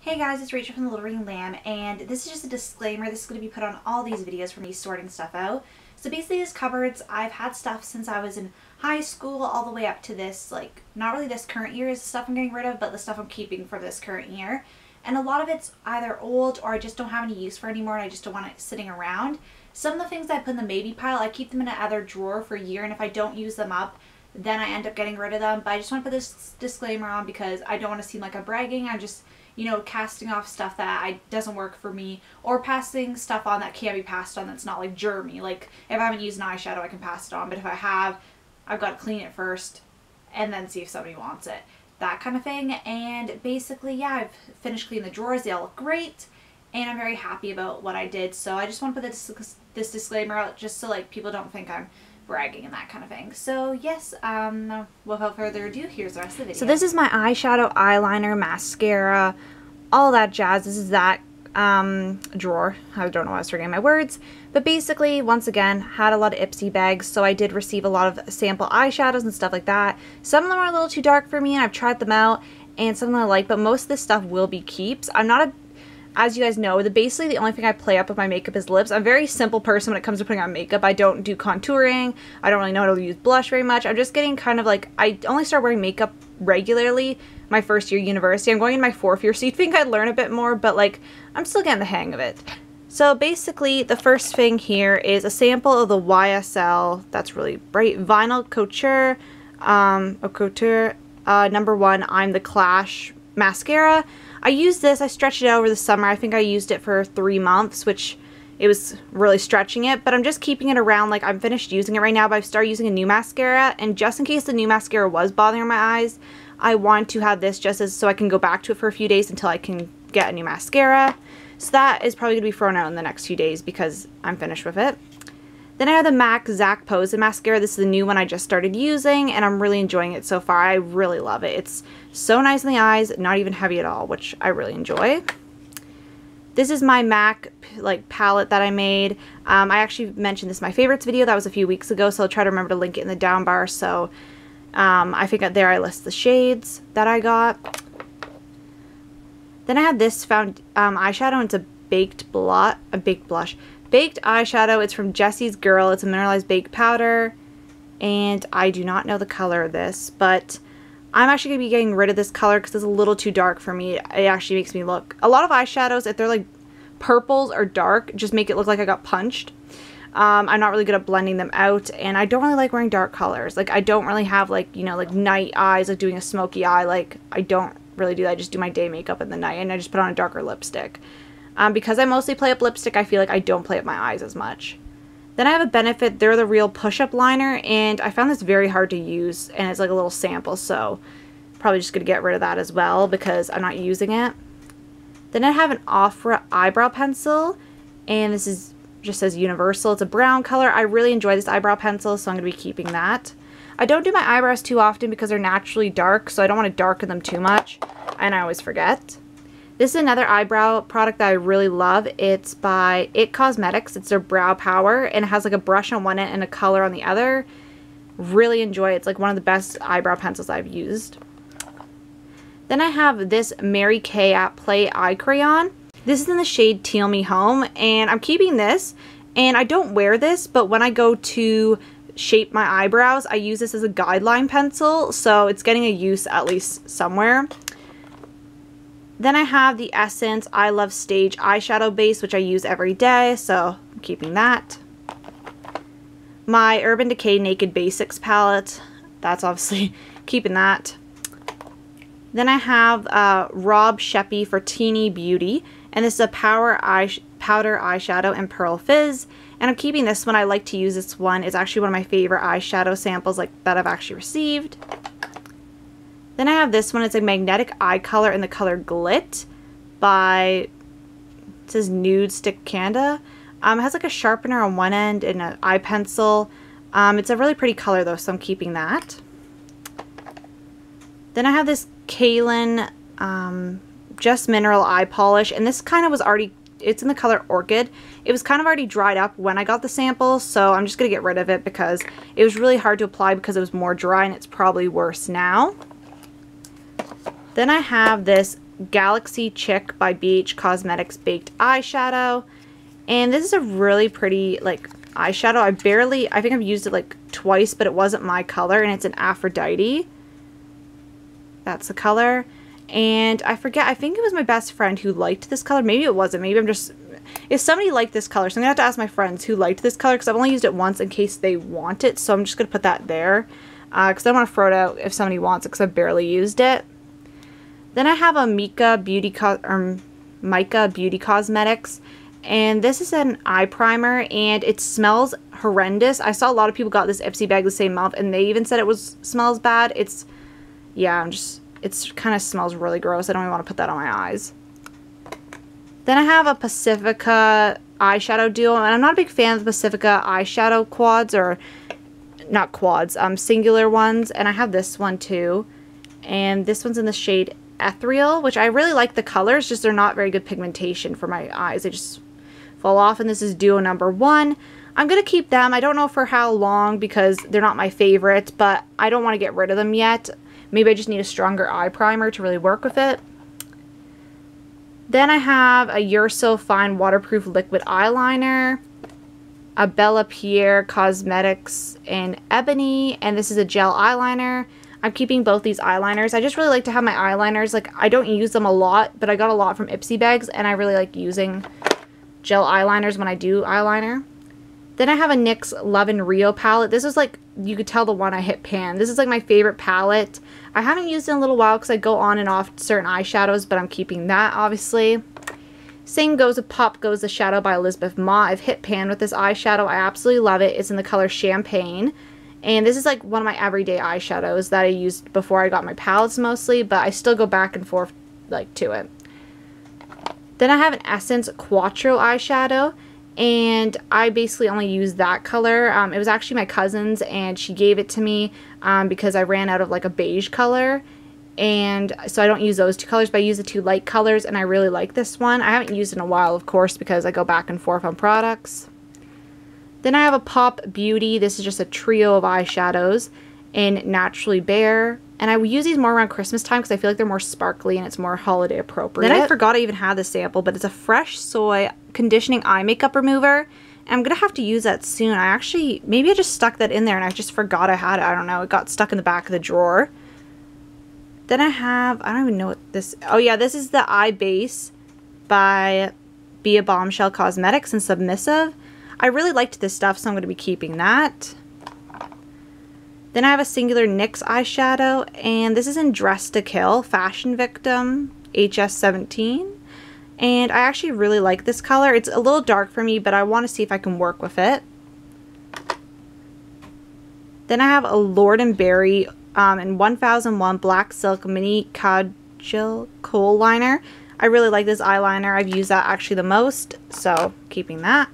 Hey guys, it's Rachel from the Little Ring Lamb, and this is just a disclaimer. This is going to be put on all these videos for me sorting stuff out. So basically these cupboards, I've had stuff since I was in high school all the way up to this, like, not really this current year is the stuff I'm getting rid of, but the stuff I'm keeping for this current year. And a lot of it's either old or I just don't have any use for anymore and I just don't want it sitting around. Some of the things I put in the maybe pile, I keep them in another drawer for a year, and if I don't use them up, then I end up getting rid of them. But I just want to put this disclaimer on because I don't want to seem like I'm bragging. I'm just, you know, casting off stuff that doesn't work for me, or passing stuff on that can't be passed on that's not like germy. Like if I haven't used an eyeshadow, I can pass it on, but if I have, I've got to clean it first and then see if somebody wants it. That kind of thing. And basically, yeah, I've finished cleaning the drawers. They all look great and I'm very happy about what I did. So I just want to put this disclaimer out just so like people don't think I'm bragging and that kind of thing. So yes, without further ado, here's the rest of the video. So this is my eyeshadow, eyeliner, mascara, all that jazz. This is that drawer. I don't know why I was forgetting my words. But basically, once again, had a lot of Ipsy bags, so I did receive a lot of sample eyeshadows and stuff like that. Some of them are a little too dark for me and I've tried them out, and some of them I like, but most of this stuff will be keeps. I'm not a, as you guys know, basically the only thing I play up with my makeup is lips. I'm a very simple person when it comes to putting on makeup. I don't do contouring. I don't really know how to use blush very much. I'm just getting kind of like, I only started wearing makeup regularly my first year university. I'm going in my fourth year, so you'd think I'd learn a bit more, but like, I'm still getting the hang of it. So basically, the first thing here is a sample of the YSL, that's really bright, Vinyl Couture, number 1, I'm the Clash mascara. I used this, I stretched it out over the summer. I think I used it for 3 months, which it was really stretching it, but I'm just keeping it around. Like, I'm finished using it right now, but I've started using a new mascara, and just in case the new mascara was bothering my eyes, I want to have this just as so I can go back to it for a few days until I can get a new mascara. So that is probably going to be thrown out in the next few days because I'm finished with it. Then I have the MAC Zac Posen mascara. This is the new one I just started using, and I'm really enjoying it so far. I really love it. It's so nice in the eyes, not even heavy at all, which I really enjoy. This is my MAC like palette that I made. I actually mentioned this in my favorites video. That was a few weeks ago, so I'll try to remember to link it in the down bar. So I think there I list the shades that I got. Then I have this eyeshadow, and it's a baked eyeshadow. It's from Jessie's Girl. It's a mineralized baked powder, and I do not know the color of this, but I'm actually going to be getting rid of this color because it's a little too dark for me. It actually makes me look, a lot of eyeshadows, if they're like purples or dark, just make it look like I got punched. I'm not really good at blending them out, and I don't really like wearing dark colors. Like, I don't really have, like, you know, like night eyes, like doing a smoky eye. Like, I don't really do that. I just do my day makeup in the night, and I just put on a darker lipstick. Because I mostly play up lipstick, I feel like I don't play up my eyes as much. Then I have a Benefit, they're the Real Push-Up Liner, and I found this very hard to use, and it's like a little sample, so probably just going to get rid of that as well because I'm not using it. Then I have an Ofra eyebrow pencil, and this is just says Universal. It's a brown color. I really enjoy this eyebrow pencil, so I'm going to be keeping that. I don't do my eyebrows too often because they're naturally dark, so I don't want to darken them too much, and I always forget. This is another eyebrow product that I really love. It's by It Cosmetics. It's their Brow Power, and it has like a brush on one end and a color on the other. Really enjoy it. It's like one of the best eyebrow pencils I've used. Then I have this Mary Kay at Play Eye Crayon. This is in the shade Teal Me Home, and I'm keeping this, and I don't wear this, but when I go to shape my eyebrows, I use this as a guideline pencil, so it's getting a use at least somewhere. Then I have the Essence I Love Stage eyeshadow base, which I use every day, so I'm keeping that. My Urban Decay Naked Basics palette, that's obviously keeping that. Then I have Rob Sheppy for Teeny Beauty, and this is a powder eyeshadow in Pearl Fizz, and I'm keeping this one. I like to use this one. It's actually one of my favorite eyeshadow samples like that I've actually received. Then I have this one. It's a magnetic eye color in the color Glit by, it says Nude Stick Canda. It has like a sharpener on one end and an eye pencil. It's a really pretty color though, so I'm keeping that. Then I have this Kaylin Just Mineral Eye Polish, and this kind of was already, it's in the color Orchid. It was kind of already dried up when I got the sample, so I'm just going to get rid of it because it was really hard to apply because it was more dry, and it's probably worse now. Then I have this Galaxy Chick by BH Cosmetics Baked Eyeshadow. And this is a really pretty, like, eyeshadow. I think I've used it like twice, but it wasn't my color, and it's an Aphrodite. That's the color. And I forget, I think it was my best friend who liked this color. Maybe it wasn't. Maybe I'm just, if somebody liked this color. So I'm going to have to ask my friends who liked this color, because I've only used it once in case they want it. So I'm just going to put that there, because I don't want to throw it out if somebody wants it, because I've barely used it. Then I have a Mica Beauty Cosmetics. And this is an eye primer, and it smells horrendous. I saw a lot of people got this Ipsy bag the same month, and they even said it smells bad. It's, yeah, it kind of smells really gross. I don't even want to put that on my eyes. Then I have a Pacifica eyeshadow duo, and I'm not a big fan of the Pacifica eyeshadow quads, or not quads, singular ones. And I have this one too, and this one's in the shade Ethereal, which I really like the colors, just they're not very good pigmentation for my eyes. They just fall off, and this is duo number 1. I'm going to keep them. I don't know for how long, because they're not my favorite, but I don't want to get rid of them yet. Maybe I just need a stronger eye primer to really work with it. Then I have a You're So Fine waterproof liquid eyeliner, a Bella Pierre Cosmetics in Ebony, and this is a gel eyeliner. I'm keeping both these eyeliners. I just really like to have my eyeliners, like, I don't use them a lot, but I got a lot from Ipsy bags, and I really like using gel eyeliners when I do eyeliner. Then I have a NYX Love and Rio palette. This is like, you could tell the one I hit pan. This is like my favorite palette. I haven't used it in a little while because I go on and off certain eyeshadows, but I'm keeping that, obviously. Same goes with Pop Goes the Shadow by Elizabeth Ma. I've hit pan with this eyeshadow. I absolutely love it. It's in the color Champagne. And this is like one of my everyday eyeshadows that I used before I got my palettes mostly, but I still go back and forth like to it. Then I have an Essence Quattro eyeshadow, and I basically only use that color. It was actually my cousin's, and she gave it to me because I ran out of like a beige color, and so I don't use those two colors, but I use the two light colors, and I really like this one. I haven't used it in a while, of course, because I go back and forth on products. Then I have a Pop Beauty. This is just a trio of eyeshadows in Naturally Bare. And I would use these more around Christmas time because I feel like they're more sparkly and it's more holiday appropriate. Then I forgot I even had this sample, but it's a Fresh Soy Conditioning Eye Makeup Remover. And I'm going to have to use that soon. Maybe I just stuck that in there and I just forgot I had it. I don't know. It got stuck in the back of the drawer. Then I don't even know what this, oh yeah, this is the Eye Base by Be a Bombshell Cosmetics in Submissive. I really liked this stuff, so I'm going to be keeping that. Then I have a Singular NYX eyeshadow, and this is in Dress to Kill, Fashion Victim, HS17. And I actually really like this color. It's a little dark for me, but I want to see if I can work with it. Then I have a Lord & Berry in 1001 Black Silk Mini Kajal Kohl Liner. I really like this eyeliner. I've used that actually the most, so keeping that.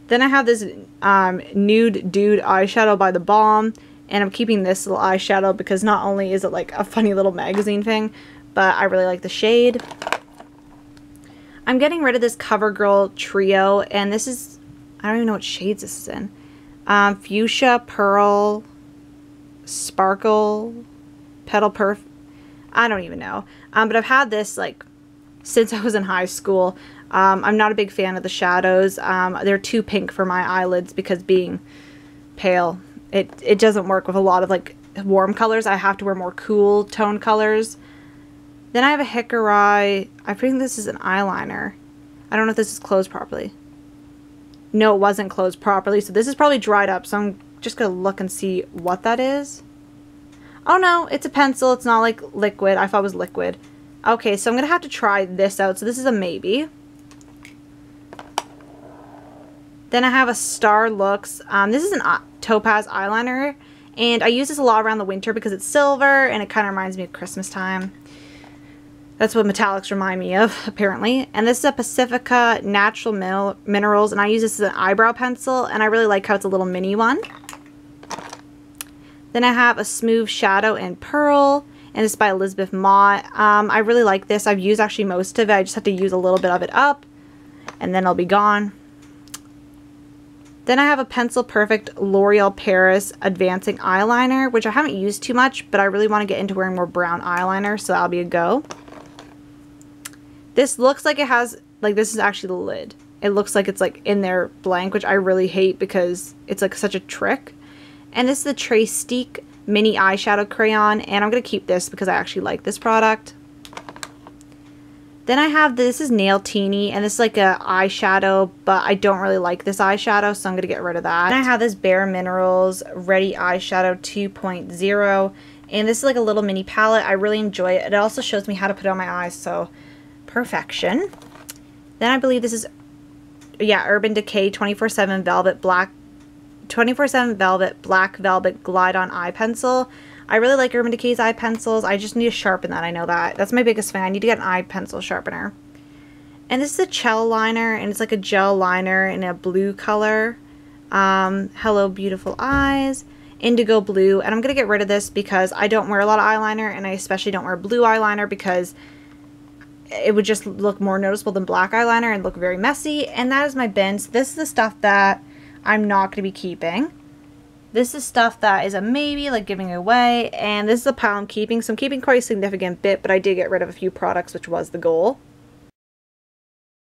Then I have this Nude Dude eyeshadow by The Balm. And I'm keeping this little eyeshadow because not only is it like a funny little magazine thing, but I really like the shade. I'm getting rid of this CoverGirl trio, and this is, I don't even know what shades this is in. Fuchsia, Pearl, Sparkle, Petal Perf. I don't even know. But I've had this like since I was in high school. I'm not a big fan of the shadows. They're too pink for my eyelids because being pale, it doesn't work with a lot of like warm colors. I have to wear more cool tone colors. Then I have a Hickory. I think this is an eyeliner. I don't know if this is closed properly. No, it wasn't closed properly. So this is probably dried up. So I'm just going to look and see what that is. Oh no, it's a pencil. It's not like liquid. I thought it was liquid. Okay, so I'm going to have to try this out. So this is a maybe. Then I have a Star Looks. This is an topaz eyeliner, and I use this a lot around the winter because it's silver and it kind of reminds me of Christmas time. That's what metallics remind me of, apparently. And this is a Pacifica Natural Minerals, and I use this as an eyebrow pencil, and I really like how it's a little mini one. Then I have a Smooth Shadow in Pearl, and this is by Elizabeth Ma. I really like this. I've used actually most of it. I just have to use a little bit of it up, and then it'll be gone. Then I have a Pencil Perfect L'Oreal Paris Advancing Eyeliner, which I haven't used too much, but I really want to get into wearing more brown eyeliner, so that'll be a go. This looks like it has, like, this is actually the lid. It looks like it's like in there blank, which I really hate because it's like such a trick. And this is the Trace mini eyeshadow crayon, and I'm going to keep this because I actually like this product. Then I have, this is Nail Teeny, and this is like a eyeshadow, but I don't really like this eyeshadow, so I'm going to get rid of that. Then I have this Bare Minerals Ready Eyeshadow 2.0, and this is like a little mini palette. I really enjoy it. It also shows me how to put it on my eyes, so perfection. Then I believe this is, yeah, Urban Decay 24/7 Velvet Black, 24/7 Velvet Black Velvet Glide On Eye Pencil. I really like Urban Decay's eye pencils. I just need to sharpen that. I know that. That's my biggest thing. I need to get an eye pencil sharpener. And this is a gel liner, and it's like a gel liner in a blue color. Hello Beautiful Eyes, indigo blue. And I'm going to get rid of this because I don't wear a lot of eyeliner, and I especially don't wear blue eyeliner because it would just look more noticeable than black eyeliner and look very messy. And that is my bin. So this is the stuff that I'm not going to be keeping. This is stuff that is a maybe, like giving away, and this is a pile I'm keeping. So I'm keeping quite a significant bit, but I did get rid of a few products, which was the goal.